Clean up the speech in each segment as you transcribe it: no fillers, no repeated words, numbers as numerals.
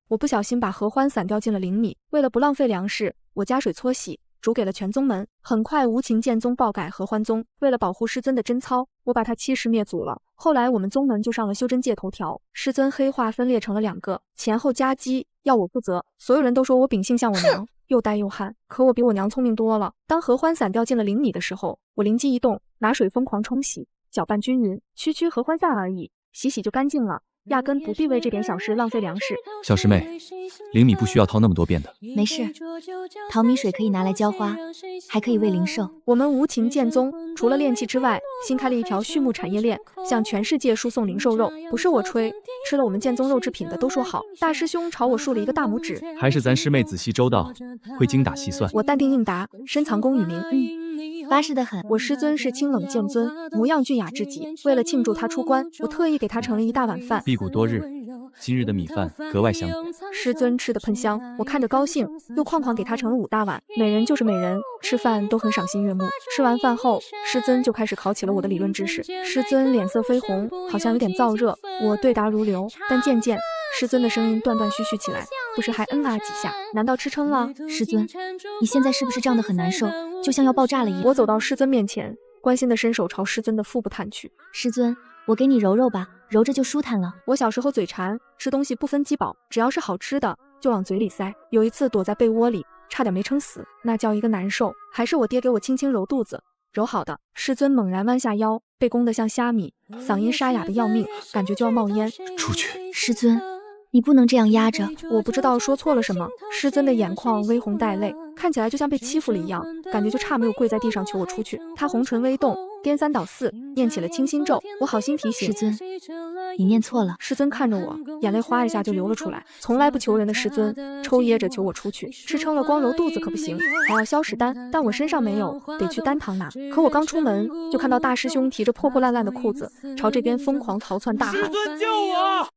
我不小心把合欢伞掉进了灵米，为了不浪费粮食，我加水搓洗，煮给了全宗们。很快，无情剑宗暴改合欢宗，为了保护师尊的贞操，我把他欺师灭祖了。后来我们宗门就上了修真界头条，师尊黑化分裂成了2个，前后夹击，要我负责。所有人都说我秉性像我娘，又呆又悍，可我比我娘聪明多了。当合欢伞掉进了灵米的时候，我灵机一动，拿水疯狂冲洗，搅拌均匀，区合欢伞而已，洗洗就干净了。压根不必为这点小事浪费粮食。小师妹，灵米不需要掏那么多遍的。没事，淘米水可以拿来浇花，还可以喂灵兽。我们无情剑宗除了炼器之外，新开了一条畜牧产业链，向全世界输送灵兽肉。不是我吹，吃了我们剑宗肉制品的都说好。大师兄朝我竖了一个大拇指。还是咱师妹仔细周到，会精打细算。我淡定应答，深藏功与名。巴适得很。我师尊是清冷剑尊，模样俊雅至极。为了庆祝他出关，我特意给他盛了一大碗饭。辟谷多日，今日的米饭格外香甜。师尊吃得喷香，我看着高兴，又哐哐给他盛了5大碗。美人就是美人，吃饭都很赏心悦目。吃完饭后，师尊就开始考起了我的理论知识。师尊脸色绯红，好像有点燥热。我对答如流，但渐渐师尊的声音断断续续起来，不时还几下。难道吃撑了？师尊，你现在是不是胀得很难受，就像要爆炸了一样？我走到师尊面前，关心的伸手朝师尊的腹部探去。师尊，我给你揉揉吧，揉着就舒坦了。我小时候嘴馋，吃东西不分饥饱，只要是好吃的就往嘴里塞。有一次躲在被窝里，差点没撑死，那叫一个难受。还是我爹给我轻轻揉肚子，揉好的。师尊猛然弯下腰，被攻得像虾米，嗓音沙哑的要命，感觉就要冒烟。出去！师尊，你不能这样压着。我不知道说错了什么，师尊的眼眶微红带泪，看起来就像被欺负了一样，感觉就差没有跪在地上求我出去。他红唇微动，颠3倒4，念起了清心咒。我好心提醒师尊，你念错了。师尊看着我，眼泪哗一下就流了出来。从来不求人的师尊，抽噎着求我出去，吃撑了光揉肚子可不行，还要消食丹，但我身上没有，得去丹堂拿。可我刚出门，就看到大师兄提着破破烂烂的裤子，朝这边疯狂逃窜大喊：师尊救我！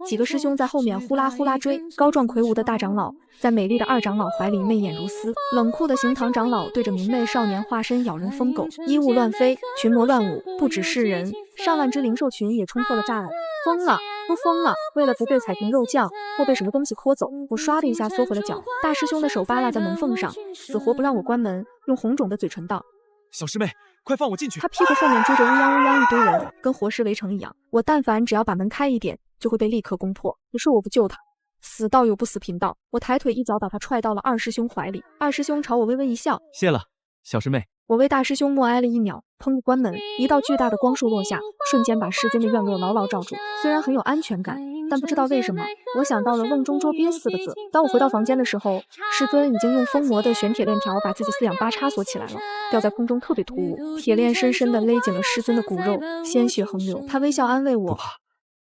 几个师兄在后面呼啦呼啦追，高壮魁梧的大长老在美丽的2长老怀里媚眼如丝，冷酷的行堂长老对着明媚少年化身咬人疯狗，衣物乱飞，群魔乱舞，不只是人，上万只灵兽群也冲破了栅栏。疯了，都疯了！为了不被踩成肉酱或被什么东西拖走，我唰的一下缩回了脚。大师兄的手扒拉在门缝上，死活不让我关门，用红肿的嘴唇道：小师妹，快放我进去！他屁股后面追着乌泱一堆人，跟活尸围城一样。我但凡只要把门开一点，就会被立刻攻破。可是我不救他，死道友不死贫道。我抬腿一脚把他踹到了二师兄怀里。二师兄朝我微微一笑：谢了，小师妹。我为大师兄默哀了1秒，砰！关门，一道巨大的光束落下，瞬间把师尊的院落牢牢罩住。虽然很有安全感，但不知道为什么，我想到了瓮中捉鳖4个字。当我回到房间的时候，师尊已经用封魔的玄铁链条把自己4仰8叉锁起来了，吊在空中特别突兀。铁链深深地勒紧了师尊的骨肉，鲜血横流。他微笑安慰我：不怕，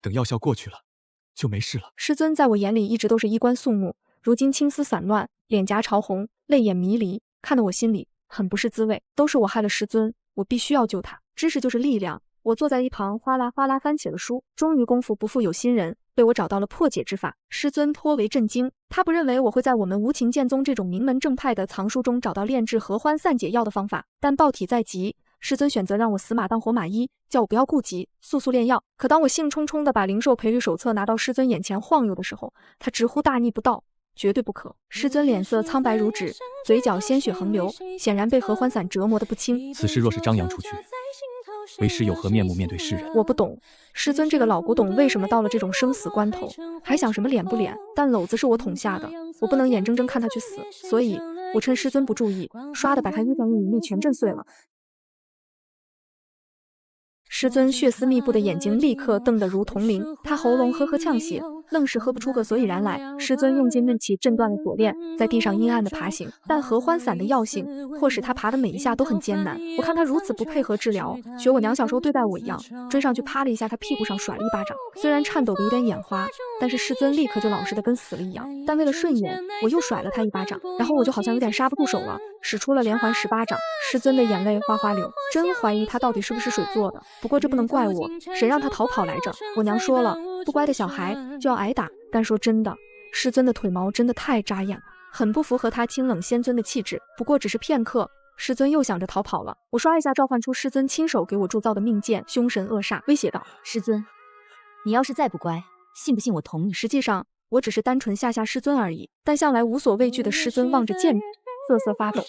等药效过去了，就没事了。师尊在我眼里一直都是衣冠肃穆，如今青丝散乱，脸颊潮红，泪眼迷离，看得我心里很不是滋味。都是我害了师尊，我必须要救他。知识就是力量。我坐在一旁哗啦哗啦翻起了书，终于功夫不负有心人，被我找到了破解之法。师尊颇为震惊，他不认为我会在我们无情剑宗这种名门正派的藏书中找到炼制合欢散解药的方法，但暴体在即，师尊选择让我死马当活马医，叫我不要顾及，速速炼药。可当我兴冲冲地把灵兽培育手册拿到师尊眼前晃悠的时候，他直呼大逆不道，绝对不可。师尊脸色苍白如纸，嘴角鲜血横流，显然被合欢伞折磨得不轻。此事若是张扬出去，为师有何面目面对世人？我不懂，师尊这个老古董为什么到了这种生死关头，还想什么脸不脸？但篓子是我捅下的，我不能眼睁睁看他去死，所以我趁师尊不注意，唰的把他一张一力全震碎了。师尊血丝密布的眼睛立刻瞪得如铜铃，他喉咙呵呵呛血，愣是喝不出个所以然来。师尊用尽运气震断了左链，在地上阴暗的爬行，但合欢伞的药性迫使他爬的每一下都很艰难。我看他如此不配合治疗，学我娘小时候对待我一样，追上去啪了一下他屁股上甩了一巴掌，虽然颤抖的有点眼花，但是师尊立刻就老实的跟死了一样。但为了顺眼，我又甩了他一巴掌，然后我就好像有点刹不住手了，使出了连环10巴掌。师尊的眼泪哗哗流，真怀疑他到底是不是水做的。不过这不能怪我，谁让他逃跑来着？我娘说了，不乖的小孩就要挨打。但说真的，师尊的腿毛真的太扎眼了，很不符合他清冷仙尊的气质。不过只是片刻，师尊又想着逃跑了。我刷一下召唤出师尊亲手给我铸造的命剑凶神恶煞，威胁道：师尊，你要是再不乖，信不信我捅你？实际上，我只是单纯吓吓师尊而已。但向来无所畏惧的师尊望着剑，瑟瑟发抖。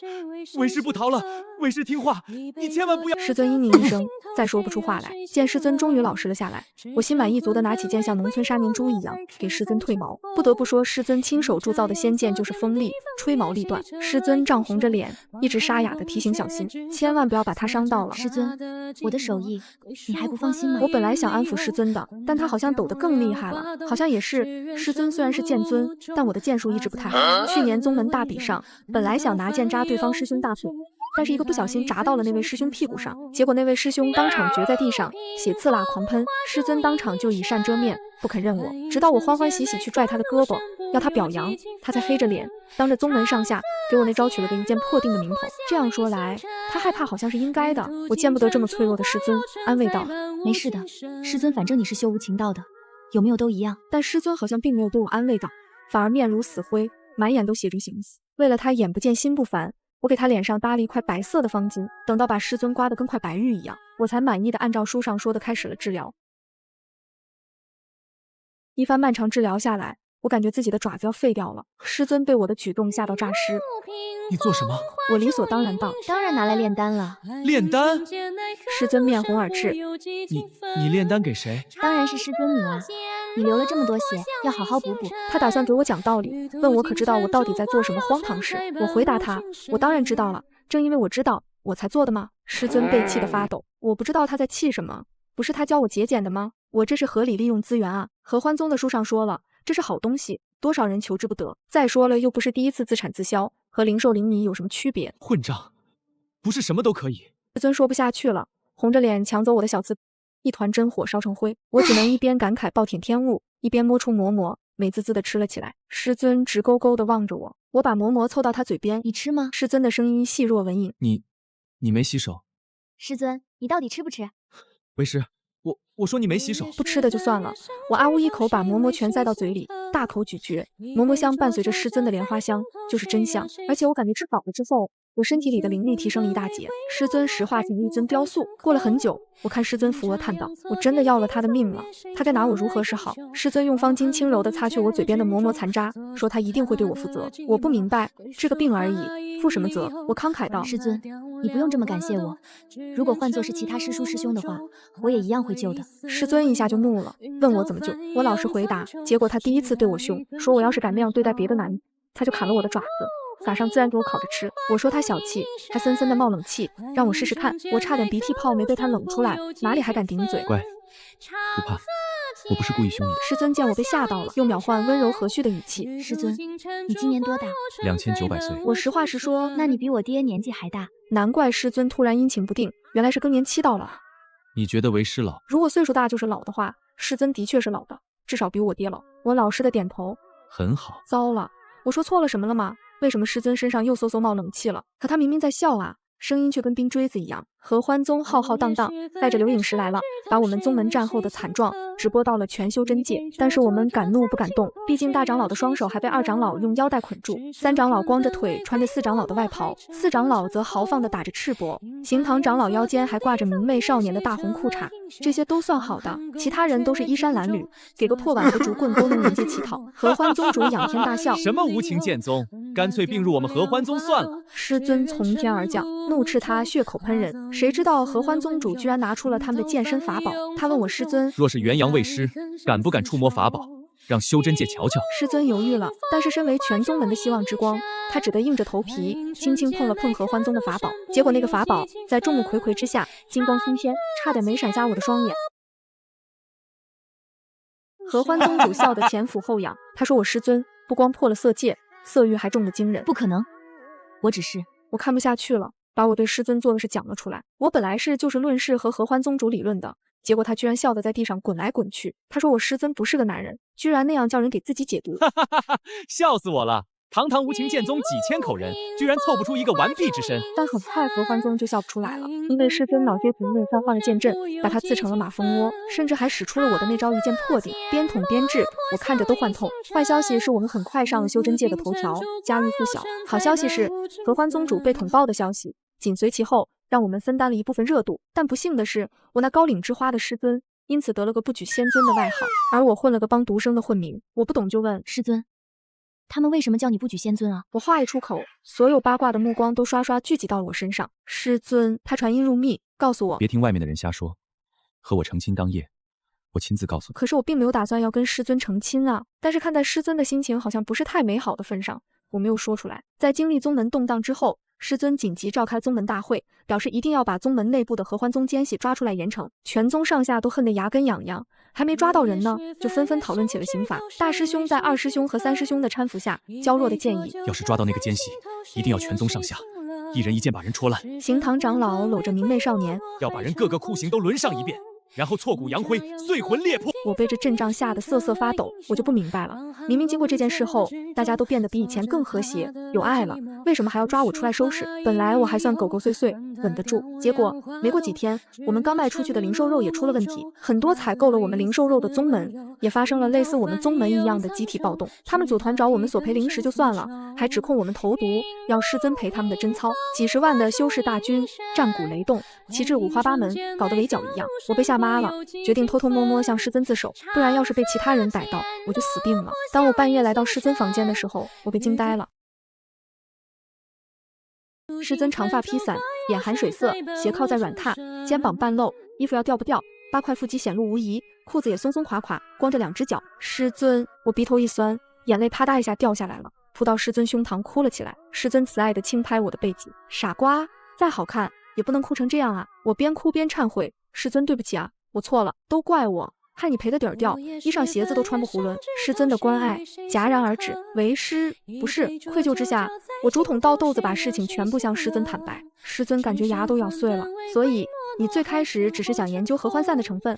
为师不逃了，为师听话，你千万不要。师尊嘤咛一声，再说不出话来。见师尊终于老实了下来，我心满意足地拿起剑，像农村杀年猪一样给师尊褪毛。不得不说，师尊亲手铸造的仙剑就是锋利，吹毛立断。师尊涨红着脸，一直沙哑地提醒小新，千万不要把他伤到了。师尊，我的手艺你还不放心吗？我本来想安抚师尊的，但他好像抖得更厉害了。好像也是，师尊虽然是剑尊，但我的剑术一直不太好。去年宗门大比上，本来想拿剑扎对方师兄大腿，但是一个不小心砸到了那位师兄屁股上，结果那位师兄当场厥在地上，血刺啦狂喷。师尊当场就以扇遮面，不肯认我，直到我欢欢喜喜去拽他的胳膊，要他表扬，他才黑着脸，当着宗门上下给我那招取了个一剑破定的名头。这样说来，他害怕好像是应该的。我见不得这么脆弱的师尊，安慰道：没事的，师尊反正你是修无情道的，有没有都一样。但师尊好像并没有对我安慰道，反而面如死灰，满眼都写着形似。为了他眼不见心不烦，我给他脸上搭了一块白色的方巾，等到把师尊刮得跟块白玉一样，我才满意的按照书上说的开始了治疗。一番漫长治疗下来，我感觉自己的爪子要废掉了。师尊被我的举动吓到诈尸。你做什么？我理所当然道：当然拿来炼丹了。炼丹？师尊面红耳赤。你炼丹给谁？当然是师尊你啊，你流了这么多血，要好好补补。他打算给我讲道理，问我可知道我到底在做什么荒唐事。我回答他，我当然知道了，正因为我知道，我才做的吗？师尊被气得发抖。我不知道他在气什么，不是他教我节俭的吗？我这是合理利用资源啊。合欢宗的书上说了，这是好东西，多少人求之不得。再说了，又不是第一次自产自销，和零售零米有什么区别？混账，不是什么都可以。师尊说不下去了，红着脸抢走我的小字，一团真火烧成灰。我只能一边感慨暴殄天物，一边摸出馍馍，美滋滋的吃了起来。师尊直勾勾的望着我，我把馍馍凑到他嘴边，你吃吗？师尊的声音细若蚊蝇。你没洗手。师尊，你到底吃不吃？为师，我说你没洗手。不吃的就算了。我啊呜一口把馍馍全塞到嘴里，大口咀嚼。馍馍香伴随着师尊的莲花香，就是真香。而且我感觉吃饱了之后，我身体里的灵力提升了一大截。师尊石化成一尊雕塑。过了很久，我看师尊扶额叹道：我真的要了他的命了，他该拿我如何是好？师尊用方巾轻柔地擦去我嘴边的馍馍残渣，说他一定会对我负责。我不明白，这个病而已，负什么责？我慷慨道：师尊，你不用这么感谢我，如果换作是其他师叔师兄的话，我也一样会救的。师尊一下就怒了，问我怎么救。我老实回答，结果他第一次对我凶，说我要是敢那样对待别的男人，他就砍了我的爪子，撒上孜然给我烤着吃。我说他小气，还森森的冒冷气，让我试试看。我差点鼻涕泡没被他冷出来，哪里还敢顶嘴？乖，不怕，我不是故意凶你的。师尊见我被吓到了，又秒换温柔和煦的语气：师尊，你今年多大？2900岁。我实话实说，那你比我爹年纪还大。难怪师尊突然阴晴不定，原来是更年期到了。你觉得为师老？如果岁数大就是老的话，师尊的确是老的，至少比我爹老。我老实的点头。很好。糟了，我说错了什么了吗？为什么师尊身上又嗖嗖冒冷气了？可他明明在笑啊，声音却跟冰锥子一样。合欢宗浩浩荡荡，带着刘颖石来了，把我们宗门战后的惨状直播到了全修真界。但是我们敢怒不敢动，毕竟大长老的双手还被二长老用腰带捆住，三长老光着腿穿着四长老的外袍，四长老则豪放地打着赤膊，行堂长老腰间还挂着明媚少年的大红裤衩。这些都算好的，其他人都是衣衫褴褛，给个破碗和竹棍都能人皆乞讨。合欢宗主仰天大笑：什么无情剑宗，干脆并入我们合欢宗算了。师尊从天而降，怒斥他血口喷人。谁知道合欢宗主居然拿出了他们的健身法宝。他问我师尊，若是元阳为师，敢不敢触摸法宝，让修真界瞧瞧？师尊犹豫了，但是身为全宗门的希望之光，他只得硬着头皮轻轻碰了碰合欢宗的法宝。结果那个法宝在众目睽睽之下金光熏天，差点没闪瞎我的双眼。合欢宗主笑得前俯后仰，他说我师尊不光破了色戒，色欲还重得惊人。不可能，我只是……我看不下去了，把我对师尊做的事讲了出来。我本来是就事论事和合欢宗主理论的，结果他居然笑得在地上滚来滚去。他说我师尊不是个男人，居然那样叫人给自己解读。笑死我了！堂堂无情剑宗几千口人，居然凑不出一个完璧之身。但很快合欢宗就笑不出来了，因为师尊脑接平内翻换了剑阵，把他刺成了马蜂窝，甚至还使出了我的那招一剑破顶，边捅边治，我看着都幻痛。坏消息是我们很快上了修真界的头条，家喻户晓。好消息是合欢宗主被捅爆的消息紧随其后，让我们分担了一部分热度。但不幸的是，我那高岭之花的师尊因此得了个不举仙尊的外号，而我混了个帮独生的混名。我不懂就问师尊，他们为什么叫你不举仙尊啊？我话一出口，所有八卦的目光都刷刷聚集到了我身上。师尊，他传音入密，告诉我别听外面的人瞎说，和我成亲当夜，我亲自告诉你。可是我并没有打算要跟师尊成亲啊。但是看在师尊的心情好像不是太美好的份上，我没有说出来。在经历宗门动荡之后，师尊紧急召开宗门大会，表示一定要把宗门内部的合欢宗奸细抓出来严惩。全宗上下都恨得牙根痒痒，还没抓到人呢，就纷纷讨论起了刑法。大师兄在二师兄和三师兄的搀扶下，娇弱的建议，要是抓到那个奸细，一定要全宗上下一人一剑把人戳烂。行堂长老搂着明媚少年，要把人各个酷刑都轮上一遍，然后挫骨扬灰，碎魂裂魄。我被这阵仗吓得瑟瑟发抖，我就不明白了。明明经过这件事后，大家都变得比以前更和谐有爱了，为什么还要抓我出来收拾？本来我还算狗狗碎碎，稳得住，结果没过几天，我们刚卖出去的灵兽肉也出了问题。很多采购了我们灵兽肉的宗门也发生了类似我们宗门一样的集体暴动。他们组团找我们索赔零食就算了，还指控我们投毒，要师尊赔他们的贞操。几十万的修士大军战鼓雷动，旗帜五花八门，搞得围剿一样。我被吓妈了，决定偷偷摸摸向师尊自首，不然要是被其他人逮到，我就死定了。当我半夜来到师尊房间的时候，我被惊呆了。师尊长发披散，眼含水色，斜靠在软榻，肩膀半露，衣服要掉不掉，8块腹肌显露无遗，裤子也松松垮垮，光着2只脚。师尊，我鼻头一酸，眼泪啪嗒一下掉下来了，扑到师尊胸膛哭了起来。师尊慈爱地轻拍我的背脊，傻瓜，再好看也不能哭成这样啊！我边哭边忏悔，师尊对不起啊，我错了，都怪我。害你赔的底儿掉，衣裳鞋子都穿不囫囵。师尊的关爱戛然而止，为师不是愧疚之下，我竹筒倒豆子把事情全部向师尊坦白。师尊感觉牙都咬碎了，所以你最开始只是想研究合欢散的成分？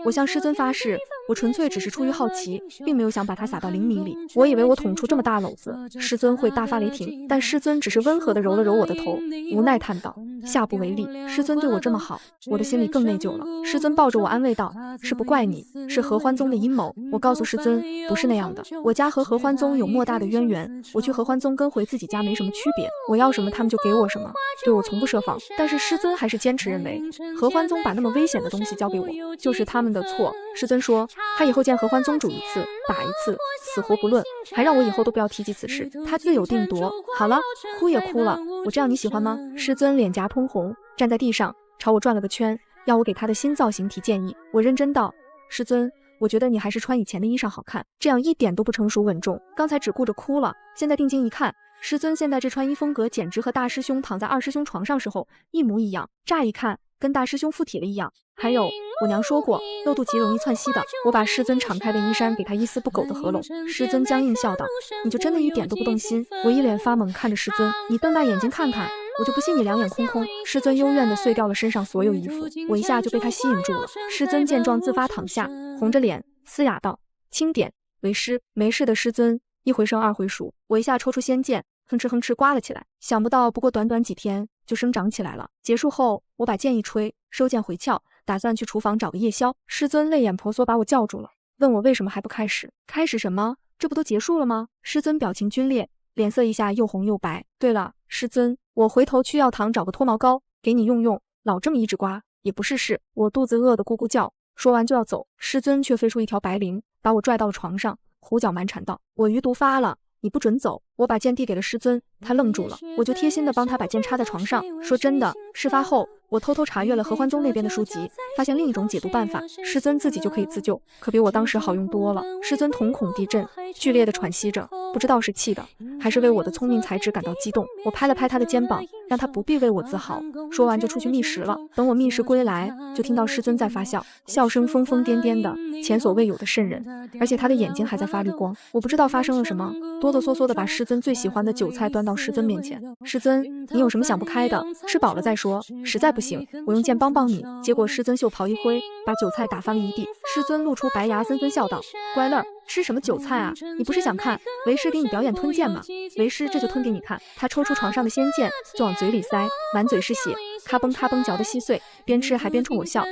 我向师尊发誓，我纯粹只是出于好奇，并没有想把它撒到灵米里。我以为我捅出这么大篓子，师尊会大发雷霆，但师尊只是温和地揉了揉我的头，无奈叹道：下不为例。师尊对我这么好，我的心里更内疚了。师尊抱着我安慰道：是不怪你，是合欢宗的阴谋。我告诉师尊，不是那样的，我家和合欢宗有莫大的渊源，我去合欢宗跟回自己家没什么区别，我要什么他们就给我什么，对我从不设防。但是师尊还是坚持认为合欢宗把那么危险的东西交给我，就是他们的错。师尊说，他以后见合欢宗主一次打一次，死活不论，还让我以后都不要提及此事，他自有定夺。好了，哭也哭了，我这样你喜欢吗？师尊脸颊通红，站在地上朝我转了个圈，要我给他的新造型提建议。我认真道：师尊，我觉得你还是穿以前的衣裳好看，这样一点都不成熟稳重，刚才只顾着哭了，现在定睛一看，师尊现在这穿衣风格简直和大师兄躺在二师兄床上时候一模一样，乍一看跟大师兄附体了一样。还有我娘说过，露肚脐容易窜稀的。我把师尊敞开的衣衫给他一丝不苟的合拢。师尊僵硬笑道：你就真的一点都不动心？我一脸发懵看着师尊，你瞪大眼睛看看，我就不信你两眼空空。师尊幽怨地碎掉了身上所有衣服，我一下就被他吸引住了。师尊见状自发躺下，红着脸嘶哑道：轻点，为师。没事的师尊一回生二回熟，我一下抽出仙剑，哼哧哼哧刮了起来。想不到不过短短几天就生长起来了。结束后，我把剑一吹，收剑回鞘，打算去厨房找个夜宵。师尊泪眼婆娑把我叫住了，问我为什么还不开始。开始什么？这不都结束了吗？师尊表情皲裂，脸色一下又红又白。对了，师尊，我回头去药堂找个脱毛膏给你用用，老这么一直刮也不是事。我肚子饿得咕咕叫，说完就要走，师尊却飞出一条白绫，把我拽到了床上，胡搅蛮缠道：我余毒发了，你不准走。我把剑递给了师尊，他愣住了，我就贴心的帮他把剑插在床上。说真的，事发后我偷偷查阅了合欢宗那边的书籍，发现另一种解毒办法，师尊自己就可以自救，可比我当时好用多了。师尊瞳孔地震，剧烈的喘息着，不知道是气的还是为我的聪明才智感到激动。我拍了拍他的肩膀，让他不必为我自豪，说完就出去觅食了。等我觅食归来，就听到师尊在发笑，笑声疯疯癫癫的，前所未有的瘆人，而且他的眼睛还在发绿光。我不知道发生了什么，哆哆嗦嗦的把师尊最喜欢的韭菜端到师尊面前。师尊，你有什么想不开的？吃饱了再说，实在不行我用剑帮帮你。结果师尊袖袍一挥，把韭菜打翻了一地。师尊露出白牙，森森笑道：乖乐儿，吃什么韭菜啊？你不是想看为师给你表演吞剑吗？为师这就吞给你看。他抽出床上的仙剑就往嘴里塞，满嘴是血，咔嘣咔嘣嚼得稀碎，边吃还边冲我笑。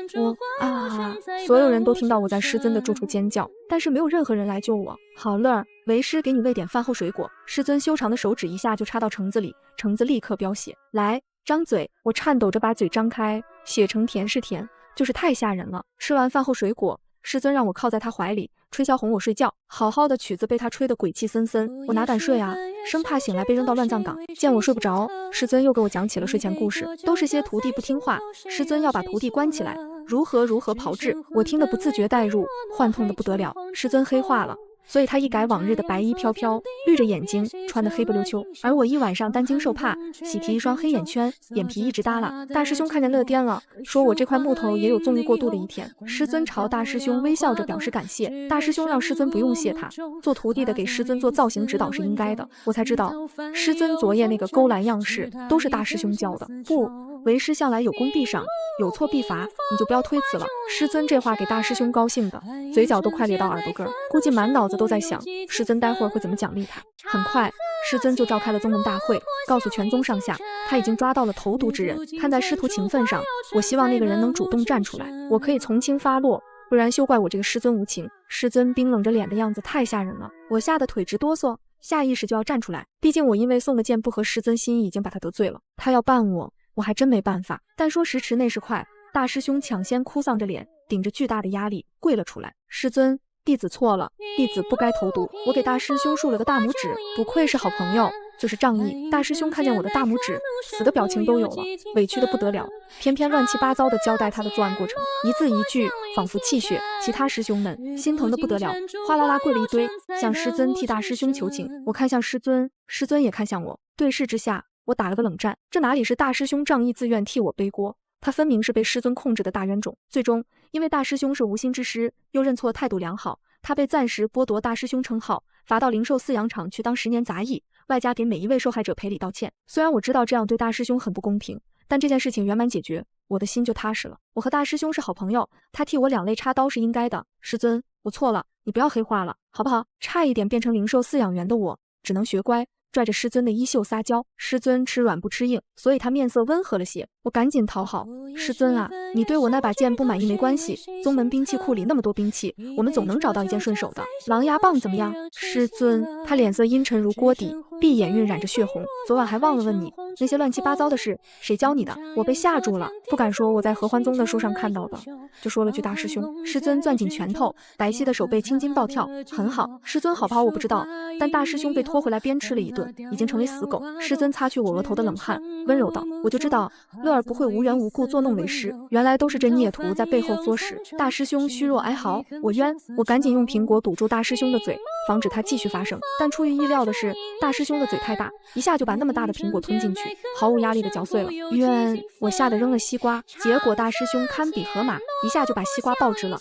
所有人都听到我在师尊的住处尖叫，但是没有任何人来救我。好乐儿，为师给你喂点饭后水果。师尊修长的手指一下就插到橙子里，橙子立刻飙血。来，张嘴。我颤抖着把嘴张开，血橙甜是甜，就是太吓人了。吃完饭后水果，师尊让我靠在他怀里，吹箫哄我睡觉。好好的曲子被他吹得鬼气森森，我哪敢睡啊，生怕醒来被扔到乱葬岗。见我睡不着，师尊又给我讲起了睡前故事，都是些徒弟不听话，师尊要把徒弟关起来，如何炮制。我听得不自觉代入，幻痛得不得了。师尊黑化了，所以他一改往日的白衣飘飘，绿着眼睛，穿得黑不溜秋。而我一晚上担惊受怕，喜提一双黑眼圈，眼皮一直耷拉。大师兄看见乐颠了，说我这块木头也有纵欲过度的一天。师尊朝大师兄微笑着表示感谢，大师兄让师尊不用谢他，做徒弟的给师尊做造型指导是应该的。我才知道，师尊昨夜那个勾栏样式都是大师兄教的。不，为师向来有功必赏，有错必罚，你就不要推辞了。师尊这话给大师兄高兴的，嘴角都快咧到耳朵根儿，估计满脑子都在想师尊待会儿会怎么奖励他。很快，师尊就召开了宗门大会，告诉全宗上下，他已经抓到了投毒之人。看在师徒情分上，我希望那个人能主动站出来，我可以从轻发落，不然休怪我这个师尊无情。师尊冰冷着脸的样子太吓人了，我吓得腿直哆嗦，下意识就要站出来。毕竟我因为送的剑不合师尊心意，已经把他得罪了。他要办我还真没办法。但说时迟那时快，大师兄抢先哭丧着脸，顶着巨大的压力跪了出来。师尊，弟子错了，弟子不该投毒。我给大师兄竖了个大拇指，不愧是好朋友，就是仗义。大师兄看见我的大拇指，死的表情都有了，委屈的不得了，偏偏乱七八糟的交代他的作案过程，一字一句仿佛泣血。其他师兄们心疼的不得了，哗啦啦跪了一堆，向师尊替大师兄求情。我看向师尊，师尊也看向我，对视之下，我打了个冷战。这哪里是大师兄仗义自愿替我背锅，他分明是被师尊控制的大冤种。最终因为大师兄是无心之失，又认错态度良好，他被暂时剥夺大师兄称号，罚到灵兽饲养场去当10年杂役，外加给每一位受害者赔礼道歉。虽然我知道这样对大师兄很不公平，但这件事情圆满解决，我的心就踏实了。我和大师兄是好朋友，他替我两肋插刀是应该的。师尊，我错了，你不要黑化了，好不好？差一点变成灵兽饲养员的我，只能学乖，拽着师尊的衣袖撒娇。师尊吃软不吃硬，所以他面色温和了些。我赶紧讨好，师尊啊，你对我那把剑不满意没关系，宗门兵器库里那么多兵器，我们总能找到一件顺手的。狼牙棒怎么样？师尊，他脸色阴沉如锅底，闭眼晕染着血红。昨晚还忘了问你，那些乱七八糟的事谁教你的？我被吓住了，不敢说我在合欢宗的书上看到的，就说了句大师兄。师尊攥紧拳头，白皙的手背青筋暴跳。很好，师尊好不好我不知道，但大师兄被拖回来鞭笞了一顿，已经成为死狗。师尊擦去我额头的冷汗，温柔道，我就知道乐儿不会无缘无故作弄为师，原来都是这孽徒在背后唆使。大师兄虚弱哀嚎，我冤。我赶紧用苹果堵住大师兄的嘴，防止他继续发声。但出于意料的是，大师兄的嘴太大，一下就把那么大的苹果吞进去，毫无压力的嚼碎了。冤！我吓得扔了西瓜，结果大师兄堪比河马，一下就把西瓜爆汁了。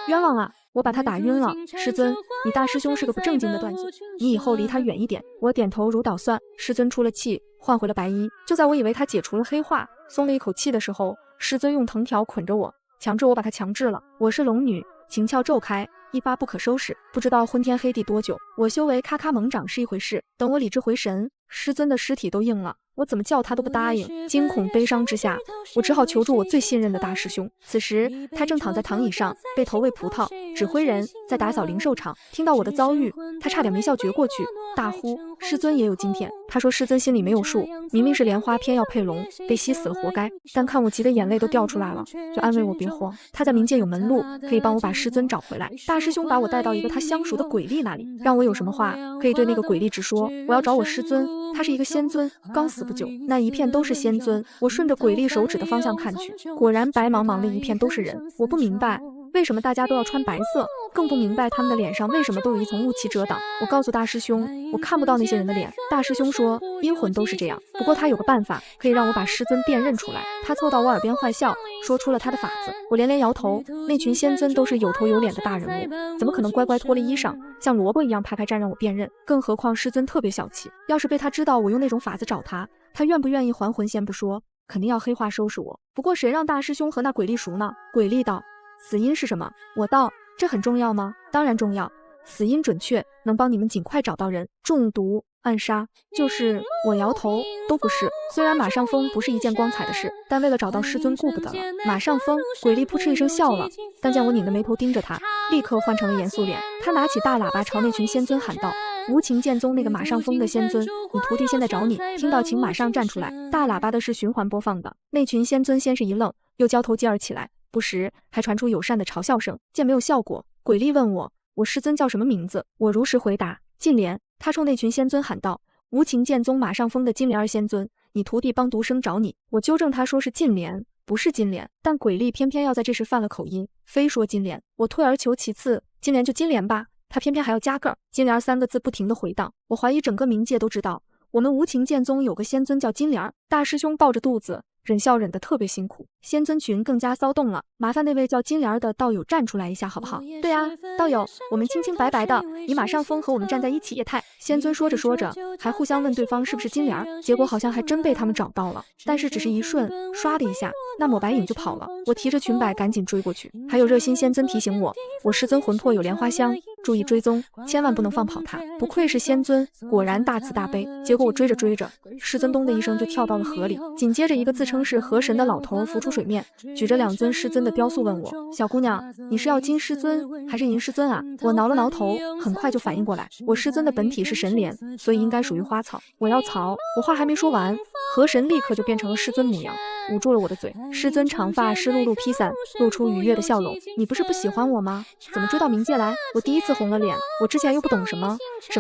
冤枉啊！我把他打晕了。师尊，你大师兄是个不正经的断脚，你以后离他远一点。我点头如捣蒜。师尊出了气，换回了白衣。就在我以为他解除了黑化，松了一口气的时候，师尊用藤条捆着我，强制我把他强制了。我是龙女，情窍骤开，一发不可收拾。不知道昏天黑地多久，我修为咔咔猛涨是一回事，等我理智回神，师尊的尸体都硬了，我怎么叫他都不答应。惊恐悲伤之下，我只好求助我最信任的大师兄。此时他正躺在躺椅上，被投喂葡萄，指挥人在打扫灵兽场。听到我的遭遇，他差点没笑绝过去，大呼师尊也有今天。他说师尊心里没有数，明明是莲花偏要配龙，被吸死了活该。但看我急得眼泪都掉出来了，就安慰我别慌，他在冥界有门路，可以帮我把师尊找回来。大师兄把我带到一个他相熟的鬼力那里，让我有什么话可以对那个鬼力直说。我要找我师尊，他是一个仙尊，刚死不久，那一片都是仙尊。我顺着鬼力手指的方向看去，果然白茫茫的一片都是人。我不明白为什么大家都要穿白色，更不明白他们的脸上为什么都有一层雾气遮挡。我告诉大师兄，我看不到那些人的脸。大师兄说阴魂都是这样，不过他有个办法可以让我把师尊辨认出来。他凑到我耳边坏笑，说出了他的法子。我连连摇头，那群仙尊都是有头有脸的大人物，怎么可能乖乖脱了衣裳像萝卜一样排排站让我辨认？更何况师尊特别小气，要是被他知道我用那种法子找他，他愿不愿意还魂先不说，肯定要黑化收拾我。不过谁让大师兄和那鬼力熟呢？鬼力道，死因是什么？我道，这很重要吗？当然重要，死因准确，能帮你们尽快找到人。中毒、暗杀，就是。我摇头，都不是。虽然马上疯不是一件光彩的事，但为了找到师尊顾不得了。马上疯，鬼力扑哧一声笑了，但见我拧着眉头盯着他，立刻换成了严肃脸。他拿起大喇叭朝那群仙尊喊道，无情剑宗那个马上疯的仙尊，你徒弟现在找你，听到请马上站出来。大喇叭的是循环播放的，那群仙尊先是一愣，又交头接耳起来。不时还传出友善的嘲笑声。见没有效果，鬼力问我师尊叫什么名字？我如实回答金莲。他冲那群仙尊喊道：无情剑宗马上封的金莲儿仙尊，你徒弟帮独生找你。我纠正他说是金莲，不是金莲，但鬼力偏偏要在这时犯了口音，非说金莲。我退而求其次，金莲就金莲吧，他偏偏还要加个儿。金莲3个字不停地回荡，我怀疑整个冥界都知道我们无情剑宗有个仙尊叫金莲儿。大师兄抱着肚子忍笑忍得特别辛苦，仙尊群更加骚动了。麻烦那位叫金莲的道友站出来一下好不好？对啊，道友，我们清清白白的，你马上封和我们站在一起也太……仙尊说着说着，还互相问对方是不是金莲，结果好像还真被他们找到了，但是只是一瞬，唰的一下，那抹白影就跑了。我提着裙摆赶紧追过去，还有热心仙尊提醒我师尊魂魄有莲花香，注意追踪，千万不能放跑他。不愧是仙尊，果然大慈大悲。结果我追着追着，师尊咚的一声就跳到了河里，紧接着一个自称是河神的老头浮出水面，举着2尊师尊的雕塑问我：小姑娘，你是要金师尊还是银师尊啊？我挠了挠头，很快就反应过来，我师尊的本体是神莲，所以应该属于花草。我要草，我话还没说完，河神立刻就变成了师尊模样，捂住了我的嘴。师尊长发湿漉漉披散，露出愉悦的笑容。你不是不喜欢我吗？怎么追到冥界来？我第一次红了脸，我之前又不懂什么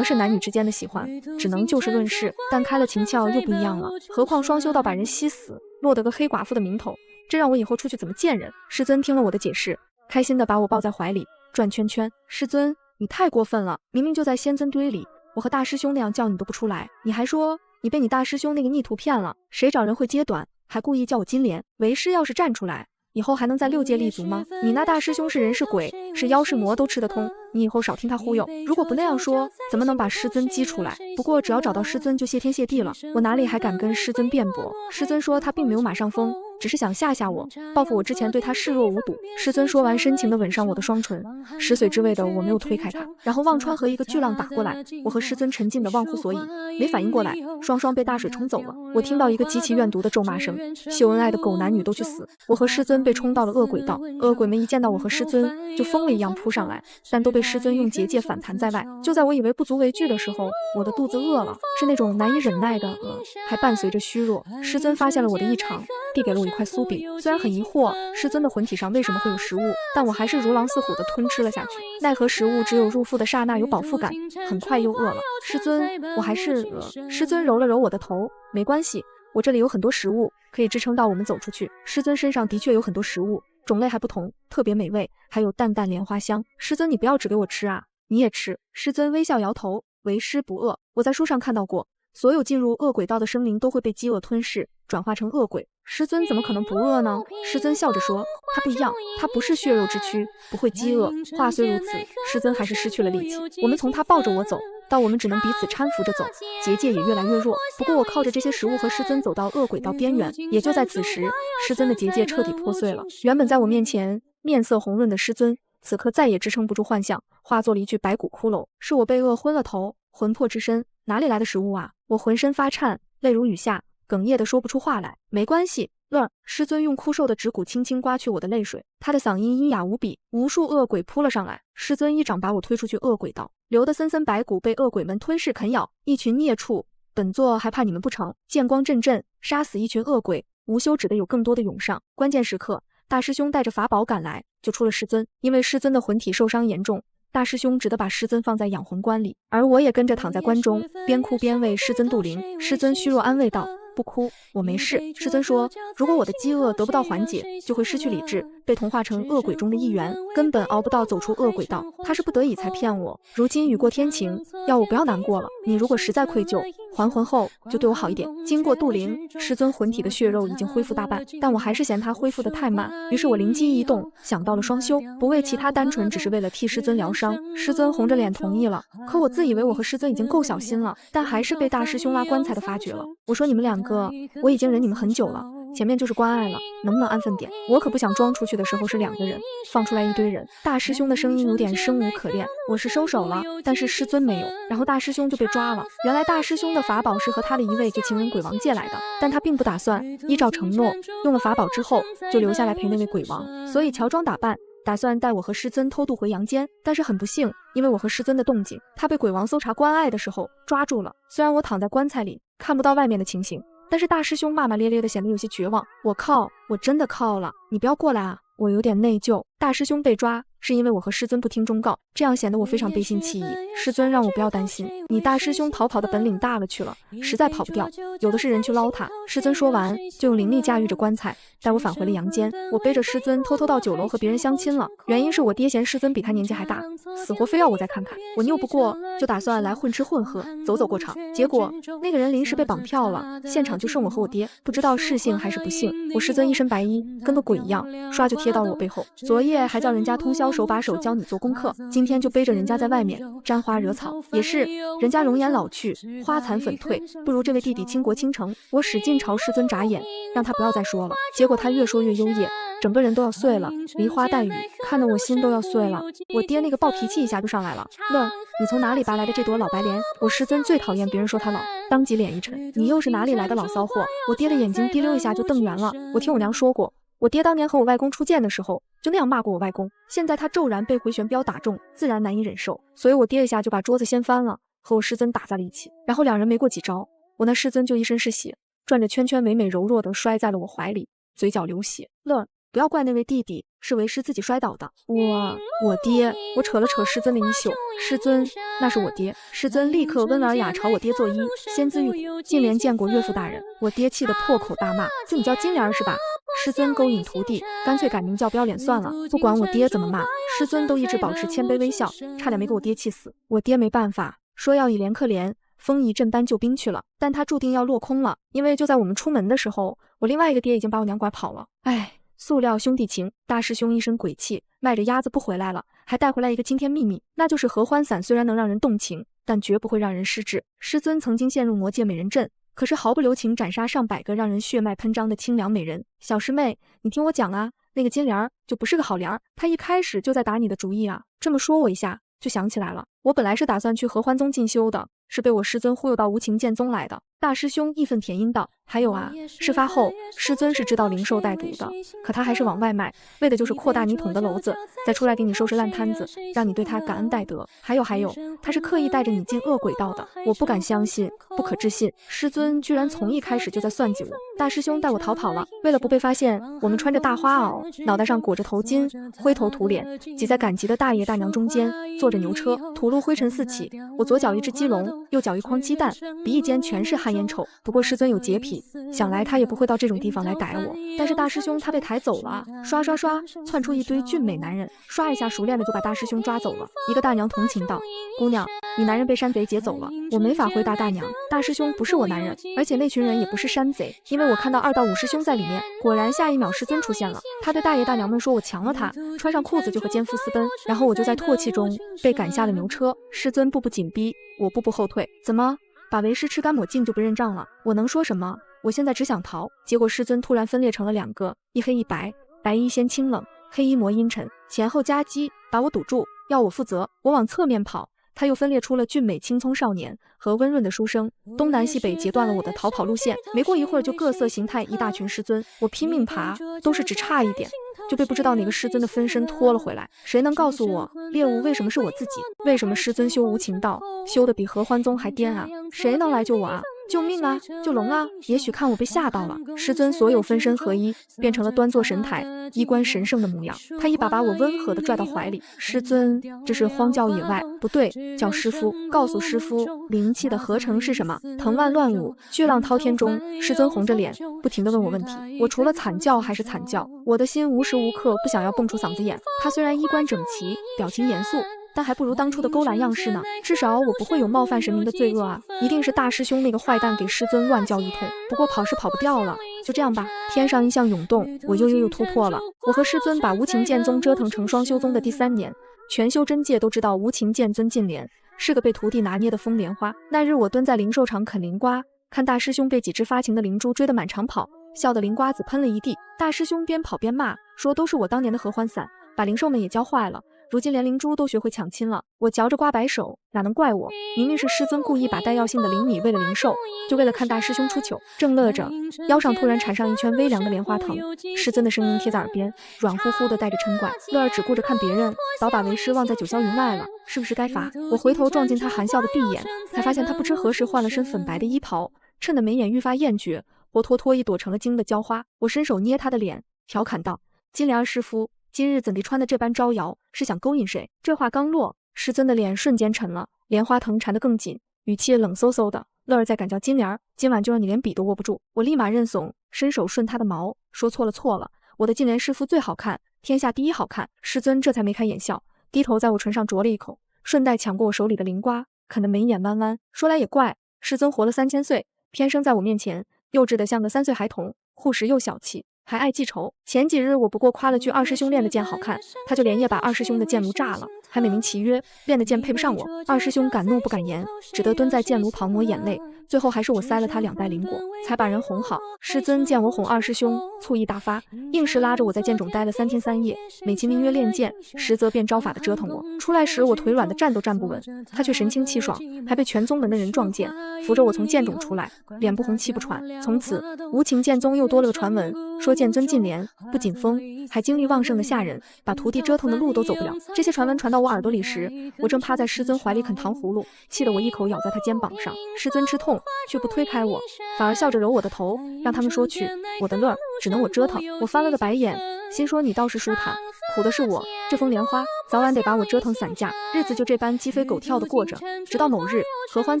是男女之间的喜欢，只能就事论事，但开了情窍又不一样了。何况双修到把人吸死，落得个黑寡妇的名头，这让我以后出去怎么见人？师尊听了我的解释，开心的把我抱在怀里转圈圈。师尊，你太过分了，明明就在仙尊堆里，我和大师兄那样叫你都不出来，你还说你被你大师兄那个逆徒骗了，谁找人会揭短，还故意叫我金莲。为师要是站出来，以后还能在6界立足吗？你那大师兄是人是鬼，是妖是魔都吃得通，你以后少听他忽悠。如果不那样说，怎么能把师尊激出来？不过只要找到师尊就谢天谢地了，我哪里还敢跟师尊辩驳？师尊说他并没有马上封，只是想吓吓我，报复我之前对他视若无睹。师尊说完，深情地吻上我的双唇，食髓知味的我没有推开他。然后忘川河一个巨浪打过来，我和师尊沉浸的忘乎所以，没反应过来，双双被大水冲走了。我听到一个极其怨毒的咒骂声，秀恩爱的狗男女都去死！我和师尊被冲到了恶鬼道，恶鬼们一见到我和师尊就疯了一样扑上来，但都被师尊用结界反弹在外。就在我以为不足为惧的时候，我的肚子饿了，是那种难以忍耐的饿，还伴随着虚弱。师尊发现了我的异常，递给了我一块酥饼。虽然很疑惑师尊的魂体上为什么会有食物，但我还是如狼似虎的吞吃了下去。奈何食物只有入腹的刹那有饱腹感，很快又饿了。师尊，我还是饿。师尊揉了揉我的头，没关系，我这里有很多食物，可以支撑到我们走出去。师尊身上的确有很多食物，种类还不同，特别美味，还有淡淡莲花香。师尊，你不要只给我吃啊，你也吃。师尊微笑摇头，为师不饿。我在书上看到过，所有进入恶鬼道的生灵都会被饥饿吞噬，转化成恶鬼。师尊怎么可能不饿呢？师尊笑着说，他不一样，他不是血肉之躯，不会饥饿。话虽如此，师尊还是失去了力气。我们从他抱着我走，到我们只能彼此搀扶着走，结界也越来越弱。不过我靠着这些食物和师尊走到恶鬼道边缘，也就在此时，师尊的结界彻底破碎了。原本在我面前面色红润的师尊，此刻再也支撑不住幻象，化作了一具白骨骷髅。是我被饿昏了头，魂魄之身哪里来的食物啊？我浑身发颤，泪如雨下，哽咽的说不出话来。没关系，乐儿。师尊用枯瘦的指骨轻轻刮去我的泪水，他的嗓音阴哑无比。无数恶鬼扑了上来，师尊一掌把我推出去恶鬼道，流的森森白骨被恶鬼们吞噬啃咬。一群孽畜，本座还怕你们不成？剑光阵阵，杀死一群恶鬼，无休止的有更多的涌上。关键时刻，大师兄带着法宝赶来，救出了师尊。因为师尊的魂体受伤严重，大师兄只得把师尊放在养魂棺里，而我也跟着躺在棺中，边哭边为师尊渡灵。师尊虚弱安慰道，不哭，我没事。师尊说，如果我的饥饿得不到缓解，就会失去理智，被同化成恶鬼中的一员，根本熬不到走出恶鬼道。他是不得已才骗我，如今雨过天晴，要我不要难过了。你如果实在愧疚，还魂后就对我好一点。经过渡灵，师尊魂体的血肉已经恢复大半，但我还是嫌他恢复得太慢，于是我灵机一动，想到了双修，不为其他，单纯只是为了替师尊疗伤。师尊红着脸同意了，可我自以为我和师尊已经够小心了，但还是被大师兄挖棺材的发觉了。我说，你们2个，我已经忍你们很久了，前面就是关爱了，能不能安分点？我可不想装出去的时候是2个人，放出来一堆人。大师兄的声音有点生无可恋，我是收手了，但是师尊没有，然后大师兄就被抓了。原来大师兄的法宝是和他的一位旧情人鬼王借来的，但他并不打算依照承诺，用了法宝之后就留下来陪那位鬼王，所以乔装打扮，打算带我和师尊偷渡回阳间。但是很不幸，因为我和师尊的动静，他被鬼王搜查关爱的时候抓住了。虽然我躺在棺材里看不到外面的情形，但是大师兄骂骂咧咧的，显得有些绝望。我靠，我真的靠了，你不要过来啊！我有点内疚，大师兄被抓是因为我和师尊不听忠告，这样显得我非常背信弃义。师尊让我不要担心，你大师兄逃跑的本领大了去了，实在跑不掉，有的是人去捞他。师尊说完，就用灵力驾驭着棺材带我返回了阳间。我背着师尊偷偷到酒楼和别人相亲了，原因是我爹嫌师尊比他年纪还大，死活非要我再看看。我拗不过，就打算来混吃混喝，走走过场。结果那个人临时被绑票了，现场就剩我和我爹，不知道是幸还是不幸。我师尊一身白衣，跟个鬼一样，唰就贴到了我背后。昨夜还叫人家通宵手把手教你做功课，今天就背着人家在外面沾花惹草。也是，人家容颜老去，花残粉退，不如这位弟弟倾国倾城。我使劲朝师尊眨眼，让他不要再说了。结果他越说越优越，整个人都要碎了，梨花带雨，看得我心都要碎了。我爹那个暴脾气一下就上来了，乐，你从哪里拔来的这朵老白莲？我师尊最讨厌别人说他老，当即脸一沉，你又是哪里来的老骚货？我爹的眼睛滴溜一下就瞪圆了。我听我娘说过，我爹当年和我外公初见的时候就那样骂过我外公，现在他骤然被回旋镖打中，自然难以忍受，所以我爹一下就把桌子掀翻了，和我师尊打在了一起。然后两人没过几招，我那师尊就一身是血，转着圈圈美美柔弱的摔在了我怀里，嘴角流血。乐，不要怪那位弟弟，是为师自己摔倒的。我爹，我扯了扯师尊的衣袖，师尊，那是我爹。师尊立刻温文尔雅朝我爹作揖，仙姿玉骨，金莲见过岳父大人。我爹气得破口大骂，就你叫金莲是吧？师尊勾引徒弟，干脆改名叫标脸算了。不管我爹怎么骂，师尊都一直保持谦卑微笑，差点没给我爹气死。我爹没办法，说要以连克连，封一镇搬救兵去了，但他注定要落空了，因为就在我们出门的时候，我另外一个爹已经把我娘拐跑了。唉，塑料兄弟情，大师兄一身鬼气，卖着鸭子不回来了，还带回来一个惊天秘密，那就是合欢散虽然能让人动情，但绝不会让人失智。师尊曾经陷入魔界美人阵，可是毫不留情斩杀上百个让人血脉喷张的清凉美人。小师妹，你听我讲啊，那个金莲儿就不是个好莲儿，她一开始就在打你的主意啊。这么说我一下就想起来了，我本来是打算去合欢宗进修的，是被我师尊忽悠到无情剑宗来的。大师兄义愤填膺道，还有啊，事发后师尊是知道灵兽带毒的，可他还是往外卖，为的就是扩大你捅的篓子，再出来给你收拾烂摊子，让你对他感恩戴德。还有，他是刻意带着你进恶鬼道的。我不敢相信，不可置信，师尊居然从一开始就在算计我。大师兄带我逃跑了，为了不被发现，我们穿着大花袄，脑袋上裹着头巾，灰头土脸，挤在赶集的大爷大娘中间，坐着牛车，土路灰尘四起。我左脚一只鸡笼，右脚一筐鸡蛋，鼻翼间全是汗烟臭。不过师尊有洁癖，想来他也不会到这种地方来逮我。但是大师兄他被抬走了，刷刷刷窜出一堆俊美男人，刷一下熟练的就把大师兄抓走了。一个大娘同情道，姑娘，你男人被山贼劫走了。我没法回答大娘，大师兄不是我男人，而且那群人也不是山贼，因为我看到2到5师兄在里面。果然下一秒师尊出现了，他对大爷大娘们说我强了他，穿上裤子就和奸夫私奔，然后我就在唾弃中被赶下了牛车。师尊步步紧逼，我步步后退。怎么把为师吃干抹净就不认账了？我能说什么？我现在只想逃。结果师尊突然分裂成了2个，一黑一白，白衣先清冷，黑衣魔阴沉，前后夹击，把我堵住，要我负责。我往侧面跑，他又分裂出了俊美青葱少年和温润的书生，东南西北截断了我的逃跑路线。没过一会儿，就各色形态一大群师尊，我拼命爬，都是只差一点就被不知道哪个师尊的分身拖了回来。谁能告诉我，猎物为什么是我自己？为什么师尊修无情道，修得比合欢宗还颠啊？谁能来救我啊？救命啊！救龙啊！也许看我被吓到了，师尊所有分身合一，变成了端坐神台、衣冠神圣的模样。他一把把我温和地拽到怀里。师尊，这是荒郊野外，不对，叫师傅。告诉师傅，灵气的合成是什么？藤蔓乱舞，巨浪滔天中，师尊红着脸，不停地问我问题。我除了惨叫还是惨叫，我的心无时无刻不想要蹦出嗓子眼。他虽然衣冠整齐，表情严肃，但还不如当初的勾栏样式呢。至少我不会有冒犯神明的罪恶啊！一定是大师兄那个坏蛋给师尊乱叫一通。不过跑是跑不掉了，就这样吧。天上一项涌动，我又突破了。我和师尊把无情剑宗折腾成双修宗的第3年，全修真界都知道无情剑尊进莲是个被徒弟拿捏的风莲花。那日我蹲在灵兽场啃灵瓜，看大师兄被几只发情的灵珠追得满场跑，笑得灵瓜子喷了一地。大师兄边跑边骂，说都是我当年的合欢伞把灵兽们也教坏了，如今连灵珠都学会抢亲了。我嚼着瓜摆手，哪能怪我？明明是师尊故意把带药性的灵米喂了灵兽，就为了看大师兄出糗。正乐着，腰上突然缠上一圈微凉的莲花藤，师尊的声音贴在耳边，软乎乎的带着嗔怪。乐儿只顾着看别人，早把为师忘在九霄云外了，是不是该罚？我回头撞进他含笑的闭眼，才发现他不知何时换了身粉白的衣袍，衬得眉眼愈发艳绝，活脱脱一朵成了精的娇花。我伸手捏他的脸，调侃道：金莲师傅今日怎地穿的这般招摇，是想勾引谁？这话刚落，师尊的脸瞬间沉了，莲花藤缠得更紧，语气冷飕飕的。乐儿在敢叫金莲，今晚就让你连笔都握不住。我立马认怂，伸手顺他的毛，说错了，我的金莲师傅最好看，天下第一好看。师尊这才眉开眼笑，低头在我唇上啄了一口，顺带抢过我手里的灵瓜，啃得眉眼弯弯。说来也怪，师尊活了3000岁，偏生在我面前，幼稚得像个3岁孩童，护食又小气，还爱记仇。前几日我不过夸了句二师兄练的剑好看，他就连夜把二师兄的剑炉炸了，还美名其曰练的剑配不上我。二师兄敢怒不敢言，只得蹲在剑炉旁抹眼泪，最后还是我塞了他2袋灵果，才把人哄好。师尊见我哄二师兄，醋意大发，硬是拉着我在剑冢待了3天3夜，美其名曰练剑，实则便招法的折腾我。出来时我腿软的站都站不稳，他却神清气爽，还被全宗门的人撞见，扶着我从剑冢出来，脸不红气不喘。从此无情剑宗又多了个传闻，说剑尊进莲不仅疯，还精力旺盛的吓人，把徒弟折腾的路都走不了。这些传闻传到我耳朵里时，我正趴在师尊怀里啃糖葫芦，气得我一口咬在他肩膀上。师尊吃痛，却不推开我，反而笑着揉我的头，让他们说去。我的乐儿只能我折腾。我翻了个白眼，心说你倒是舒坦，苦的是我。这风莲花早晚得把我折腾散架，日子就这般鸡飞狗跳的过着。直到某日，合欢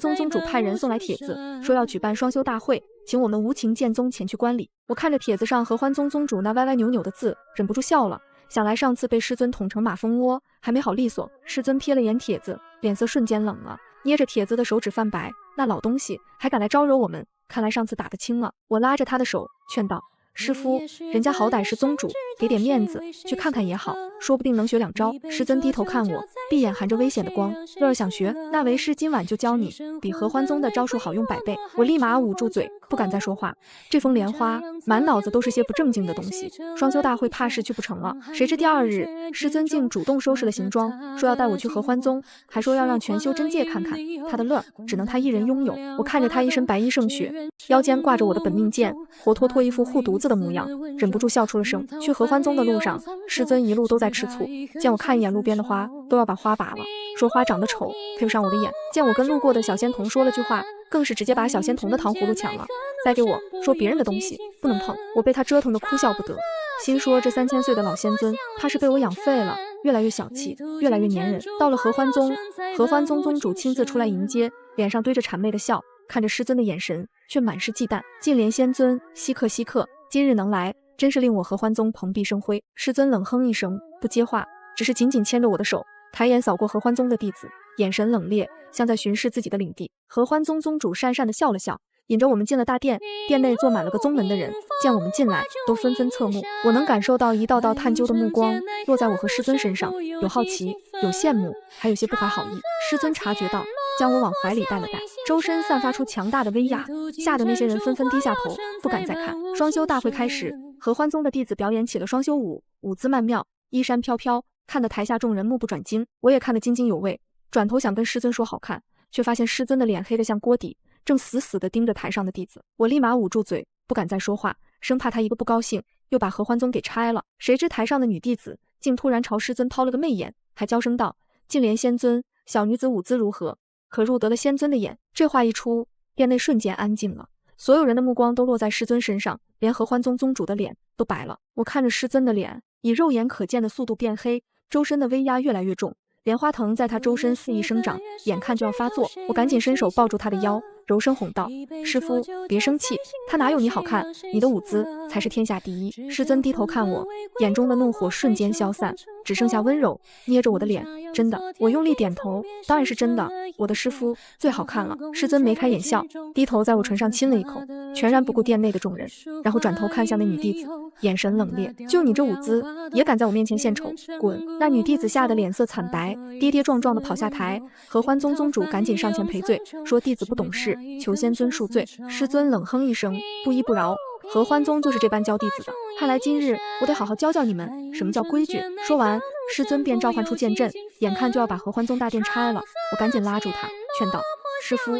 宗宗主派人送来帖子，说要举办双修大会，请我们无情剑宗前去观礼。我看着帖子上合欢宗宗主那歪歪扭扭的字，忍不住笑了。想来上次被师尊捅成马蜂窝，还没好利索。师尊瞥了眼帖子，脸色瞬间冷了，捏着帖子的手指泛白。那老东西还敢来招惹我们，看来上次打得轻了。我拉着他的手劝道，师傅，人家好歹是宗主，给点面子，去看看也好，说不定能学2招。师尊低头看我，闭眼含着危险的光。乐儿想学，那为师今晚就教你，比合欢宗的招数好用100倍。我立马捂住嘴，不敢再说话。这风莲花满脑子都是些不正经的东西，双修大会怕是去不成了。谁知第2日，师尊竟主动收拾了行装，说要带我去合欢宗，还说要让全修真界看看。他的乐儿只能他一人拥有。我看着他一身白衣胜雪，腰间挂着我的本命剑，活脱脱一副护犊子的模样，忍不住笑出了声。去合欢宗的路上，师尊一路都在吃醋，见我看一眼路边的花，都要把花拔了，说花长得丑，配不上我的眼。见我跟路过的小仙童说了句话，更是直接把小仙童的糖葫芦抢了，塞给我，说别人的东西不能碰。我被他折腾得哭笑不得，心说这3000岁的老仙尊，怕是被我养废了，越来越小气，越来越粘人。到了合欢宗，合欢宗宗主亲自出来迎接，脸上堆着谄媚的笑，看着师尊的眼神却满是忌惮。净莲仙尊稀客，今日能来，真是令我合欢宗蓬荜生辉。师尊冷哼一声，不接话，只是紧紧牵着我的手，抬眼扫过合欢宗的弟子，眼神冷冽，像在巡视自己的领地。合欢宗宗主讪讪地笑了笑，引着我们进了大殿。殿内坐满了个宗门的人，见我们进来，都纷纷侧目。我能感受到一道道探究的目光落在我和师尊身上，有好奇，有羡慕，还有些不怀好意。师尊察觉到，将我往怀里带了带，周身散发出强大的威压，吓得那些人纷纷低下头，不敢再看。双修大会开始，合欢宗的弟子表演起了双修舞，舞姿曼妙，衣衫飘飘，看得台下众人目不转睛。我也看得津津有味，转头想跟师尊说好看，却发现师尊的脸黑得像锅底，正死死地盯着台上的弟子。我立马捂住嘴，不敢再说话，生怕他一个不高兴又把合欢宗给拆了。谁知台上的女弟子竟突然朝师尊抛了个媚眼，还娇声道，净莲仙尊，小女子舞姿如何，可入得了仙尊的眼。这话一出，殿内瞬间安静了，所有人的目光都落在师尊身上，连合欢宗宗主的脸都白了。我看着师尊的脸以肉眼可见的速度变黑，周身的威压越来越重，莲花藤在他周身肆意生长，眼看就要发作。我赶紧伸手抱住他的腰，柔声哄道，师傅别生气，他哪有你好看，你的舞姿才是天下第一。师尊低头看我，眼中的怒火瞬间消散，只剩下温柔，捏着我的脸，真的。我用力点头，当然是真的，我的师傅最好看了。师尊眉开眼笑，低头在我唇上亲了一口，全然不顾殿内的众人，然后转头看向那女弟子，眼神冷冽，就你这舞姿也敢在我面前献丑，滚！那女弟子吓得脸色惨白，跌跌撞撞地跑下台。合欢宗宗主赶紧上前赔罪，说弟子不懂事，求仙尊恕罪。师尊冷哼一声，不依不饶，合欢宗就是这般教弟子的，看来今日我得好好教教你们什么叫规矩。说完，师尊便召唤出剑阵，眼看就要把合欢宗大殿拆了。我赶紧拉住他，劝道，师傅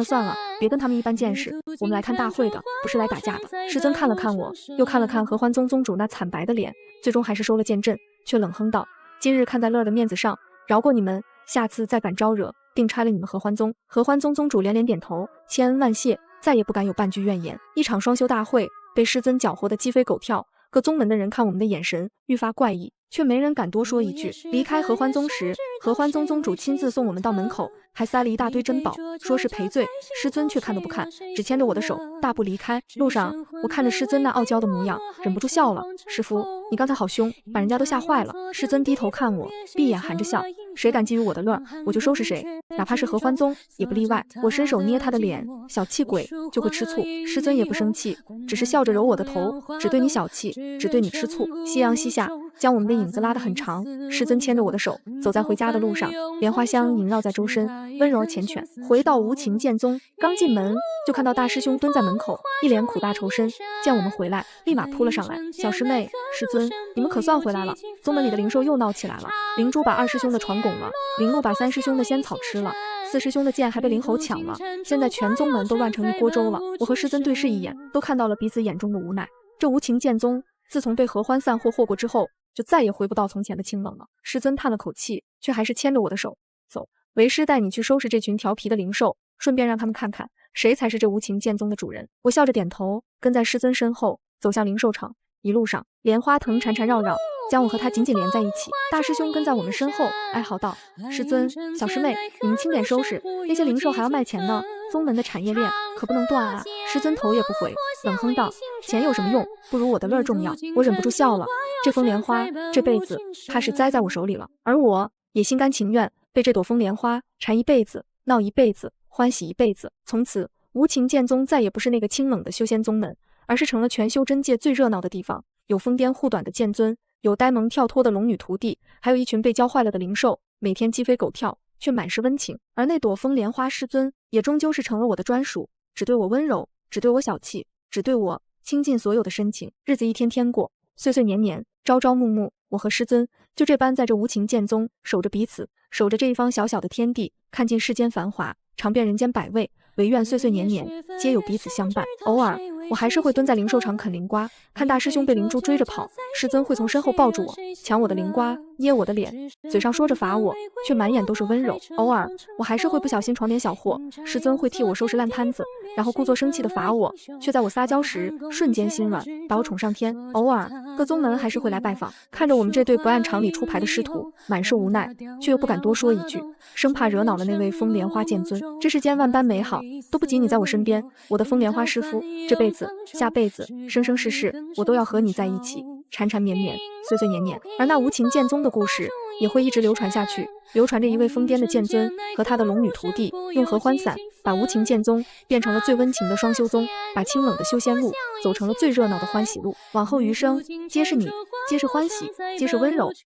算了，别跟他们一般见识，我们来看大会的，不是来打架的。师尊看了看我，又看了看合欢宗宗主那惨白的脸，最终还是收了剑阵，却冷哼道，今日看在乐的面子上，饶过你们，下次再敢招惹，定拆了你们合欢宗。合欢宗宗主连连点头，千恩万谢，再也不敢有半句怨言。一场双修大会被师尊搅和得鸡飞狗跳，各宗门的人看我们的眼神愈发怪异，却没人敢多说一句。离开合欢宗时，合欢宗宗主亲自送我们到门口，还塞了一大堆珍宝，说是赔罪。师尊却看都不看，只牵着我的手大步离开。路上，我看着师尊那傲娇的模样，忍不住笑了。师傅，你刚才好凶，把人家都吓坏了。师尊低头看我，闭眼含着笑。谁敢觊觎我的乐，我就收拾谁，哪怕是合欢宗也不例外。我伸手捏他的脸，小气鬼就会吃醋。师尊也不生气，只是笑着揉我的头，只对你小气，只对你吃醋。夕阳西下，将我们的影子拉得很长。师尊牵着我的手，走在回家的路上，莲花香萦绕在周身，温柔而缱绻。回到无情剑宗，刚进门就看到大师兄蹲在门口，一脸苦大仇深。见我们回来，立马扑了上来。小师妹，师尊，你们可算回来了。宗门里的灵兽又闹起来了，灵珠把二师兄的床拱了，灵鹿把三师兄的仙草吃了，四师兄的剑还被灵猴抢了。现在全宗门都乱成一锅粥了。我和师尊对视一眼，都看到了彼此眼中的无奈。这无情剑宗自从被合欢散祸祸过之后，就再也回不到从前的清冷了。师尊叹了口气，却还是牵着我的手走。为师带你去收拾这群调皮的灵兽，顺便让他们看看谁才是这无情剑宗的主人。我笑着点头，跟在师尊身后走向灵兽场。一路上，莲花藤缠缠绕绕，将我和他紧紧连在一起。大师兄跟在我们身后，哀嚎道：“师尊，小师妹，你们轻点收拾，那些灵兽还要卖钱呢，宗门的产业链可不能断啊！”师尊头也不回，冷哼道：“钱有什么用？不如我的乐重要。”我忍不住笑了。这风莲花这辈子怕是栽在我手里了，而我也心甘情愿被这朵风莲花缠一辈子，闹一辈子，欢喜一辈子。从此，无情剑宗再也不是那个清冷的修仙宗门，而是成了全修真界最热闹的地方。有疯癫护短的剑尊，有呆萌跳脱的龙女徒弟，还有一群被教坏了的灵兽，每天鸡飞狗跳，却满是温情。而那朵风莲花师尊，也终究是成了我的专属，只对我温柔，只对我小气，只对我倾尽所有的深情。日子一天天过，岁岁年年，朝朝暮暮，我和师尊就这般在这无情剑宗守着彼此，守着这一方小小的天地，看尽世间繁华，尝遍人间百味，唯愿岁岁年年皆有彼此相伴。偶尔我还是会蹲在灵兽场啃灵瓜，看大师兄被灵珠追着跑，师尊会从身后抱住我，抢我的灵瓜，捏我的脸，嘴上说着罚我，却满眼都是温柔。偶尔我还是会不小心闯点小祸，师尊会替我收拾烂摊子，然后故作生气的罚我，却在我撒娇时瞬间心软，把我宠上天。偶尔各宗门还是会来拜访，看着我们这对不按常理出牌的师徒，满是无奈，却又不敢多说一句，生怕惹恼了那位风莲花剑尊。这世间万般美好，都不及你在我身边，我的风莲花师傅，这辈子下辈子生生世世，我都要和你在一起，缠缠绵绵，岁岁年年。而那无情剑宗的故事也会一直流传下去，流传着一位疯癫的剑尊和他的龙女徒弟，用合欢伞把无情剑宗变成了最温情的双修宗，把清冷的修仙路走成了最热闹的欢喜路。往后余生，皆是你，皆是欢喜，皆是温柔，